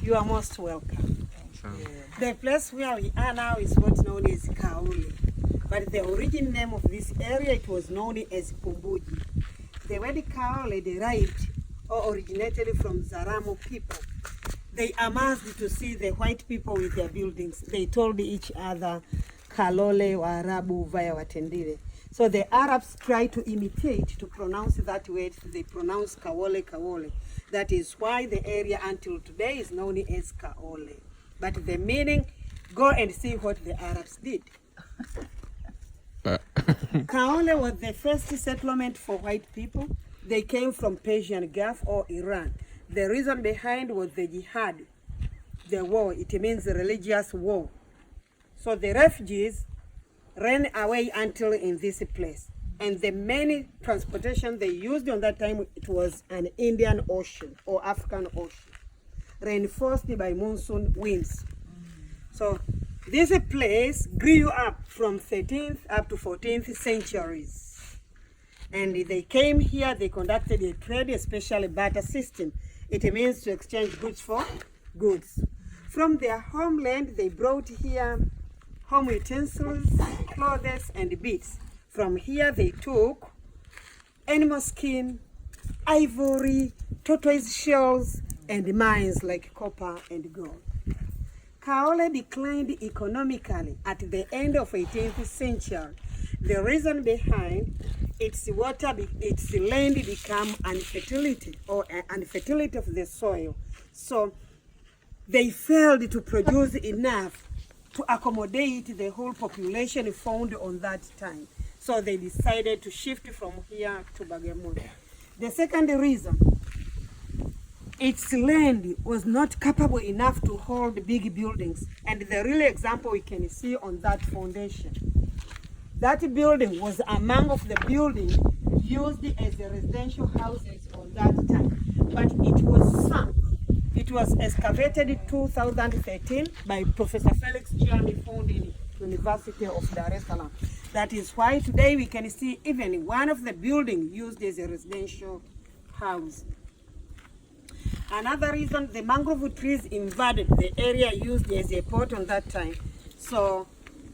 You are most welcome. The place where we are now is what's known as Kaole. But the origin name of this area, it was known as Pumbuji. The word Kaole derived or originated from Zaramo people. They amassed to see the white people with their buildings. They told each other, Kalole, Waarabu, Vaya Watendile. So the Arabs tried to imitate, to pronounce that word. They pronounce Kaole, Kaole. That is why the area until today is known as Kaole. But the meaning, go and see what the Arabs did. Kaole was the first settlement for white people. They came from Persian Gulf or Iran. The reason behind was the jihad, the war. It means the religious war. So the refugees ran away until in this place. And the main transportation they used on that time, it was an Indian Ocean or African Ocean, reinforced by monsoon winds. So this place grew up from 13th up to 14th centuries. And they came here, they conducted a trade, especially barter system. It means to exchange goods for goods. From their homeland, they brought here home utensils, clothes, and beads. From here, they took animal skin, ivory, tortoise shells, and mines like copper and gold. Kaole declined economically at the end of 18th century. The reason behind its land became infertility or infertility of the soil. So they failed to produce enough to accommodate the whole population found on that time. So they decided to shift from here to Bagamoyo. The second reason, its land was not capable enough to hold big buildings. And the real example we can see on that foundation. That building was among of the buildings used as the residential houses on that time. But it was sunk. It was excavated in 2013 by Professor Felix Chiami, found in University of Dar es Salaam. That is why today we can see even one of the buildings used as a residential house. Another reason, the mangrove trees invaded the area used as a port on that time. So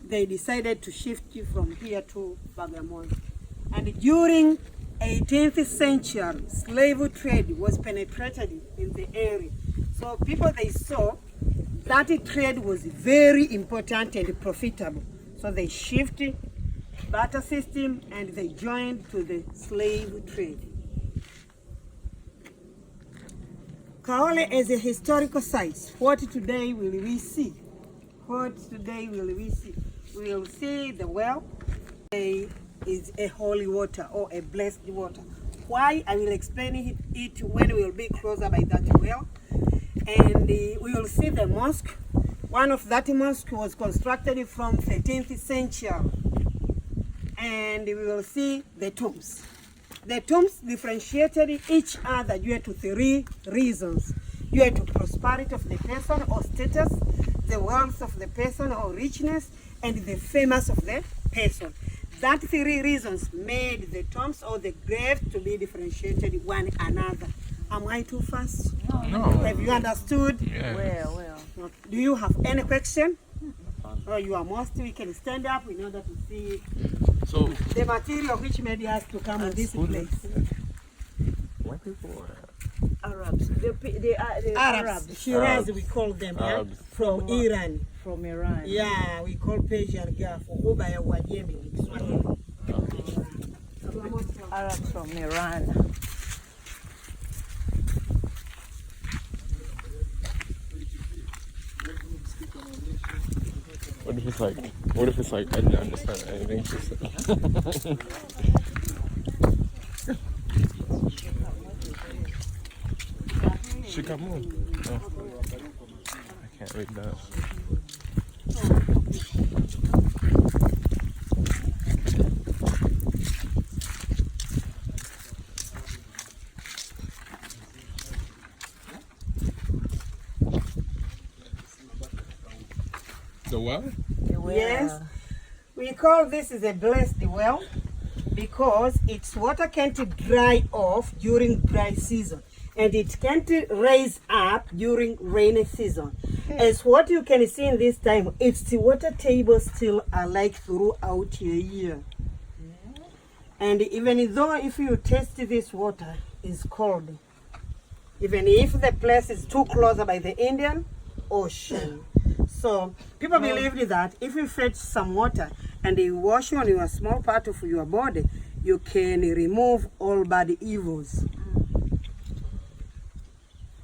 they decided to shift from here to Bagamoyo. And during 18th century, slave trade was penetrated in the area. So people, they saw that trade was very important and profitable. So they shifted barter system and they joined to the slave trade. Kaole is a historical site. What today will we see? What today will we see? We will see the well. It is a holy water or a blessed water. Why? I will explain it when we will be closer by that well. And we will see the mosque. One of that mosque was constructed from 13th century. And we will see the tombs. The tombs differentiated each other due to three reasons. Due to prosperity of the person or status, the wealth of the person or richness, and the famous of the person. That three reasons made the tombs or the graves to be differentiated one another. Am I too fast? No. Have you understood? Yeah. Well. Do you have any question? Or you are most, we can stand up in order to see So the material which made us to come in this place. white people or Arabs. The Arabs, Shiraz we call them, Arabs. from Iran. From Iran. Yeah, we call Persian Gulf, Ghuba ya Uajemi in Kiswahili. Arabs from Iran. What if it's like? What if it's like I didn't understand anything she said? Shikamoo. Oh. I can't read that. The what? Yes, we call this is a blessed well because its water can't dry off during dry season. and it can't raise up during rainy season. As what you can see in this time, it's the water table still are like throughout your year. And even though if you taste this water, it's cold. Even if the place is too close by the Indian Ocean. So people believed that if you fetch some water and you wash on your small part of your body, you can remove all bad evils.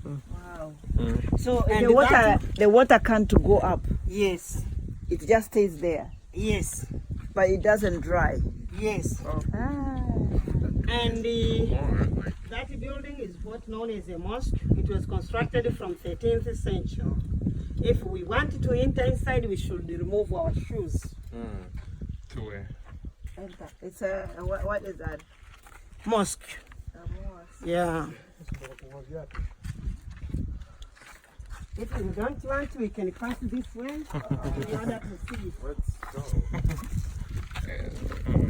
Wow. So And and the water can't go up. yes, It just stays there, yes, but it doesn't dry. yes. Ah. And that building is what known as a mosque. It was constructed from 13th century. If we want to enter inside, we should remove our shoes. To where? It's a what is that? Mosque. A mosque. Yeah. If you don't want, we can pass this way in order to see. Let's go.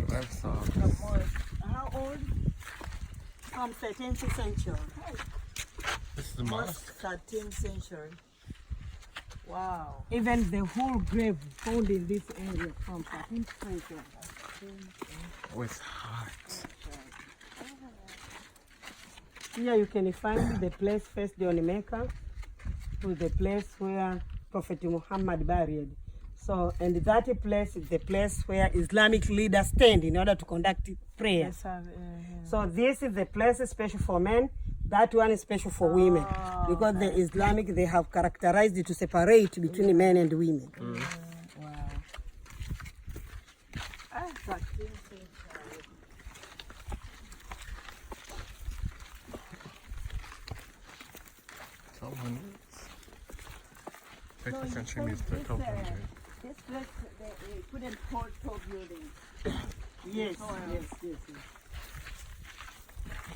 That's all. A mosque. How old? From 13th century. This is the mosque. 13th century. Wow. Even the whole grave found in this area from 13th century. Oh, it's hot. Here you can find the place first on Mecca to the place where Prophet Muhammad buried. So, and that place is the place where Islamic leaders stand in order to conduct prayer. Yes, So this is the place special for men. That one is special for women, because the Islamic, they have characterized it to separate between men and women. wow. 13th century. Country means the 1200. This place, they couldn't hold tall buildings. Yes, yes, yes, yes.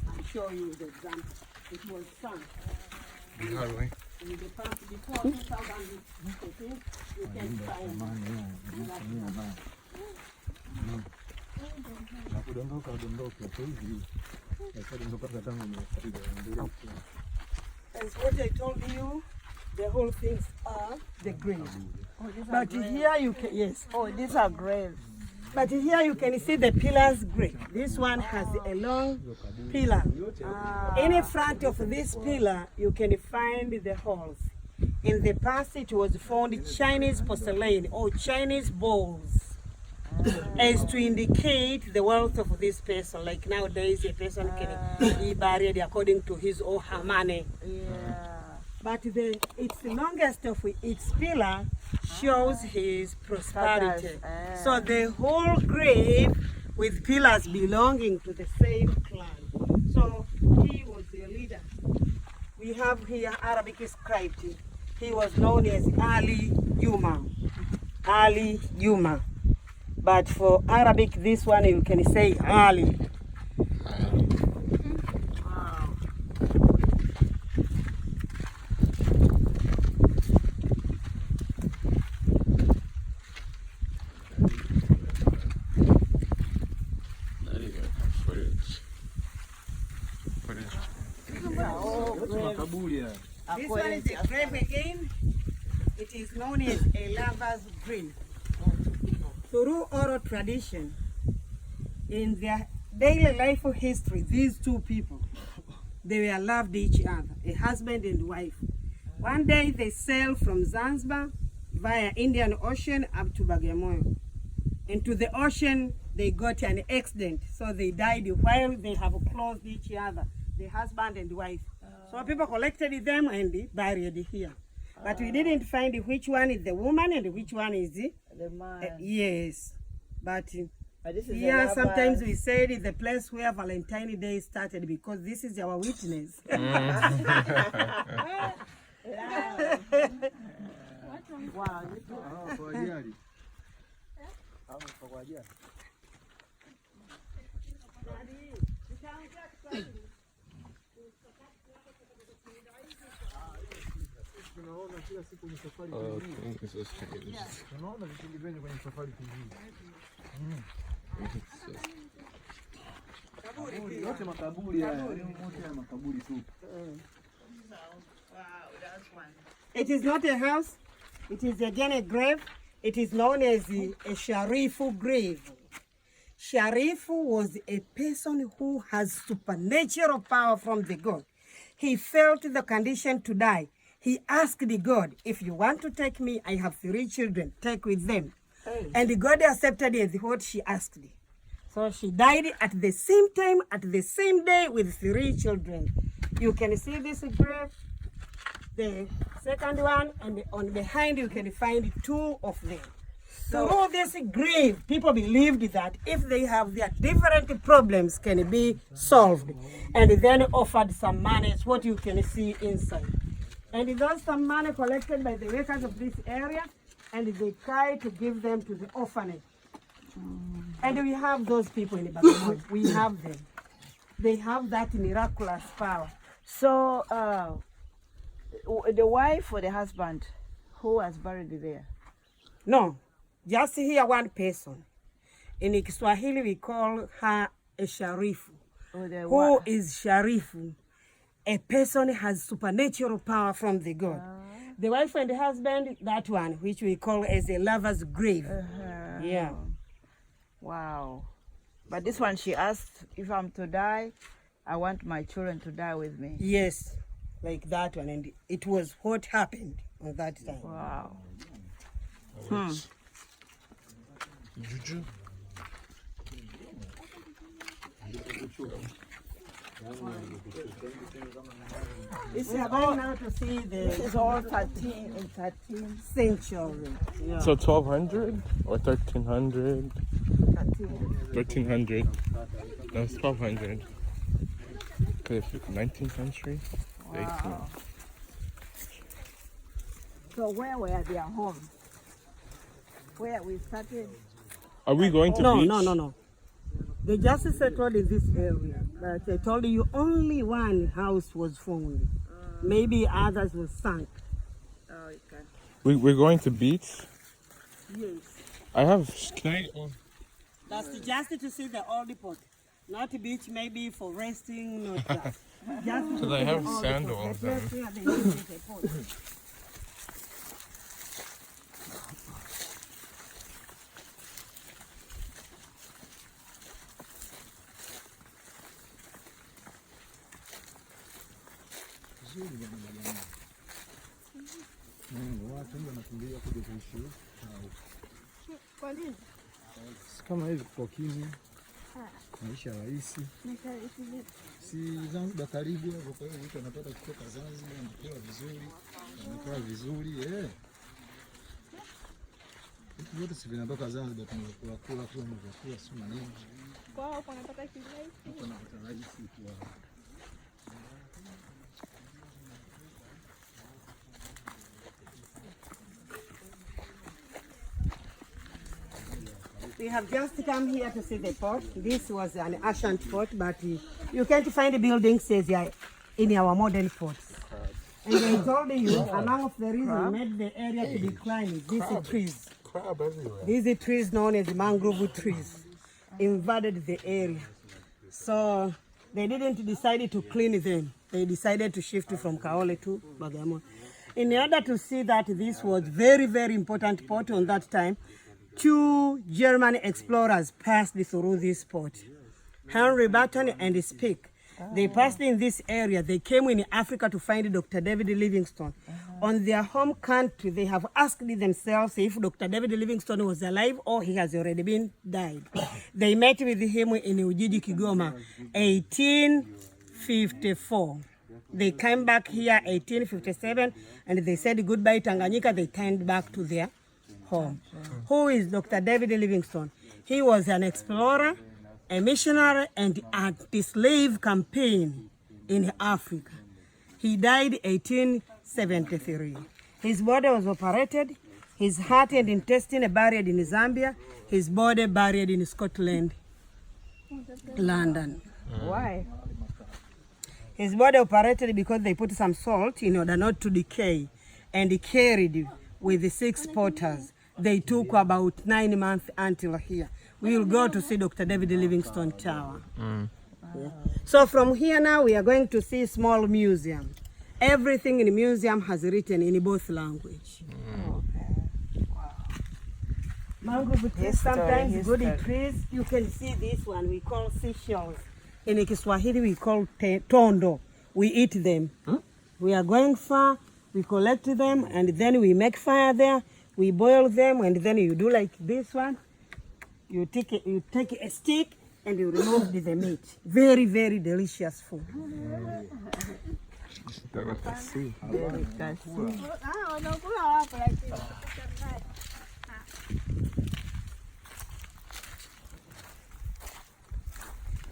I'll show you the example. It was sunk. How do we? In the past, before 2015, you can find as what I told you, the whole things are the graves. But here you can, yes. Oh, these are graves. But here you can see the pillars grave. This one has a long pillar. In front of this pillar, you can find the holes. In the past, it was found Chinese porcelain or Chinese bowls, as to indicate the wealth of this person. Like nowadays, a person can be buried according to his or her money. Yeah. But its longest of its pillar shows his prosperity. So the whole grave with pillars belonging to the same clan. So he was the leader. We have here Arabic script. He was known as Ali Yuma. Ali Yuma. But for Arabic, this one you can say Ali. This one is a grave again. It is known as a lover's grave. Through oral tradition, in their daily life of history, these two people, they were loved each other, a husband and wife. One day they sailed from Zanzibar via Indian Ocean up to Bagamoyo. Into the ocean, they got an accident, so they died while they have clothed each other, the husband and wife. So people collected them and buried here. But we didn't find which one is the woman and which one is the man. yes. But This is here sometimes we said it's the place where Valentine's Day started because this is our witness. Wow. Oh, this is strange. Yote makaburi haya, yote makaburi tu. It is not a house. It is again a grave. It is known as a Sharifu grave. Sharifu was a person who has supernatural power from the God. He felt the condition to die. He asked the God, if you want to take me, I have 3 children, take with them. Hey. And God accepted as what she asked. So she died at the same time, at the same day with 3 children. You can see this grave, the second one, and on behind you can find 2 of them. So through this grave, people believed that if they have their different problems can be solved, and then offered some money. It's what you can see inside. And those some money collected by the workers of this area, and they try to give them to the orphanage. And we have those people in Bagamoyo. We have them. They have that miraculous power. So, the wife or the husband who was buried there? No, just here one person. In Kiswahili we call her a sharifu. Who is sharifu? A person has supernatural power from the God. The wife and the husband, that one, which we call as a lover's grave. Yeah. Wow. But this one, she asked, if I'm to die, I want my children to die with me. Yes, like that one. And it was what happened at that time. Wow. Juju. We are going now to see this is all 13th century. Yeah. So 1200 or 1300? 1300. No, it's 1200. Because 19th century? Wow. 18th. So where were their homes? Where we started? Are we going to beach? No. They just settled in this area. But I told you only one house was found. Maybe others were sunk. Okay. We're going to beach? Yes. I have... Can I... That's just to see the old pot. Not beach, maybe for resting, not that. Just Because I have sandals. Watu wengi wanakimbia kuja kuishi Kwa nini? kama hivi kwa kimya, maisha rahisi. Si Zanzibar karibu hapo, kwa hiyo mtu anapata kutoka Zanzibar, anapewa vizuri, anakaa vizuri, Vitu vyote si vinatoka Zanzibar, tunakula kula vyakula si maneno. Kwa hiyo hapo anapata kirahisi. Hapo anapata rahisi kwa We have just come here to see the port. This was an ancient port, but you can't find buildings as in our modern ports. And I told you, among the reasons made the area to decline is these trees. Crab everywhere. These trees known as mangrove trees invaded the area. So they didn't decide to clean them. They decided to shift from Kaole to Bagamoyo. In order to see that this was very, very important port on that time, 2 German explorers passed through this port, Henry Burton and Speak. They passed in this area. They came in Africa to find Dr. David Livingstone. On their home country, they have asked themselves if Dr. David Livingstone was alive or he has already been died. They met with him in Ujiji, Kigoma, 1854. They came back here 1857, and they said goodbye Tanganyika. They turned back to their home. Who is Dr. David Livingstone? He was an explorer, a missionary, and anti-slave campaign in Africa. He died 1873. His body was operated, his heart and intestine buried in Zambia, his body buried in Scotland, London. Why? His body operated because they put some salt in order not to decay, and carried with the 6 porters. They took about 9 months until here. We will go to see Dr. David Livingstone Tower. Yeah. So from here now we are going to see small museum. Everything in the museum has written in both language. Mangrove trees, sometimes goody trees. You can see this one we call seashells. In Kiswahili we call tondo. We eat them. We are going far, we collect them, and then we make fire there. We boil them, and then you do like this one. You take a stick and you remove the meat. Very, very delicious food.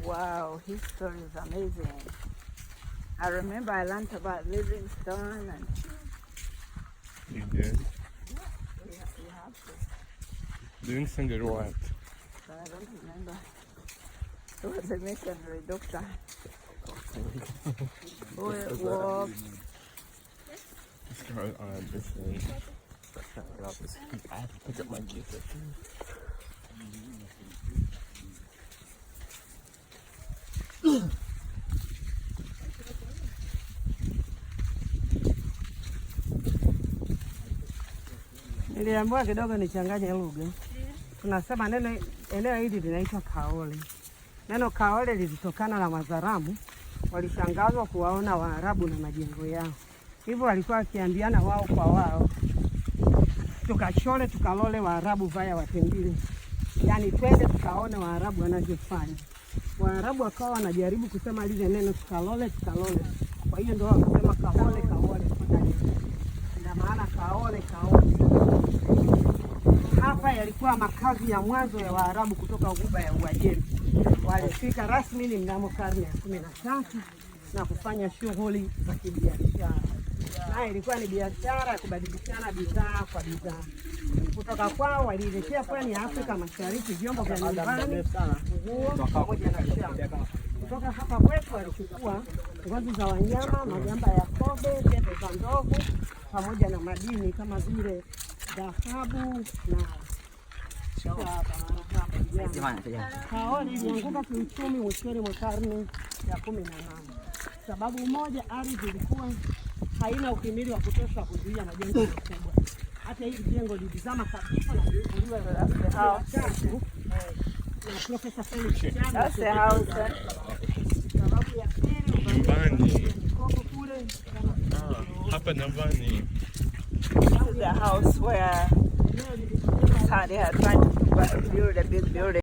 Wow, history is amazing. I remember I learned about Livingstone and You did? you have to. Livingstone did what? But I don't remember. He was a missionary doctor. Who walked. This girl on this thing. I have to pick up my gift. Niliambiwa kidogo nichanganye lugha. Tunasema eneo hili linaitwa Kaole. Neno Kaole lilitokana na Wazaramu, walishangazwa kuwaona Waarabu na majengo yao. Hivyo walikuwa wakiambiana wao kwa wao, tukashole tukalole Waarabu vaya watendile. Yaani twende tukaone Waarabu wanavyofanya. Waarabu wakawa wanajaribu kusema lile neno tukalole tukalole. Kwa hiyo ndio wakasema Kaole Kaole. Ndio maana Kaole Kaole. Hapa yalikuwa makazi ya mwanzo ya Waarabu kutoka Ghuba ya Uajemi. Walifika rasmi ni mnamo karne ya 13 na kufanya shughuli za kibiashara. Na ilikuwa ni biashara ya kubadilishana bidhaa kwa bidhaa. Kutoka kwao walielekea pwani ya Afrika Mashariki, vyombo vya nyumbani, nguo pamoja na shamba. Kutoka hapa kwetu walichukua ngozi za wanyama, magamba ya kobe, pembe za ndovu pamoja na madini kama vile dhahabu na Kaole ilianguka kiuchumi mwishoni mwa karne ya 18. Sababu moja, ardhi ilikuwa haina uhimili wa kutosha kuzuia majengo makubwa. Hata hili jengo lilizama kabisa na kuliwa na Profesa Felix. That's the house. Sababu ya pili, Nyumbani. mikopo kule. Hapa nyumbani. This is the house where they had tried to build a big building.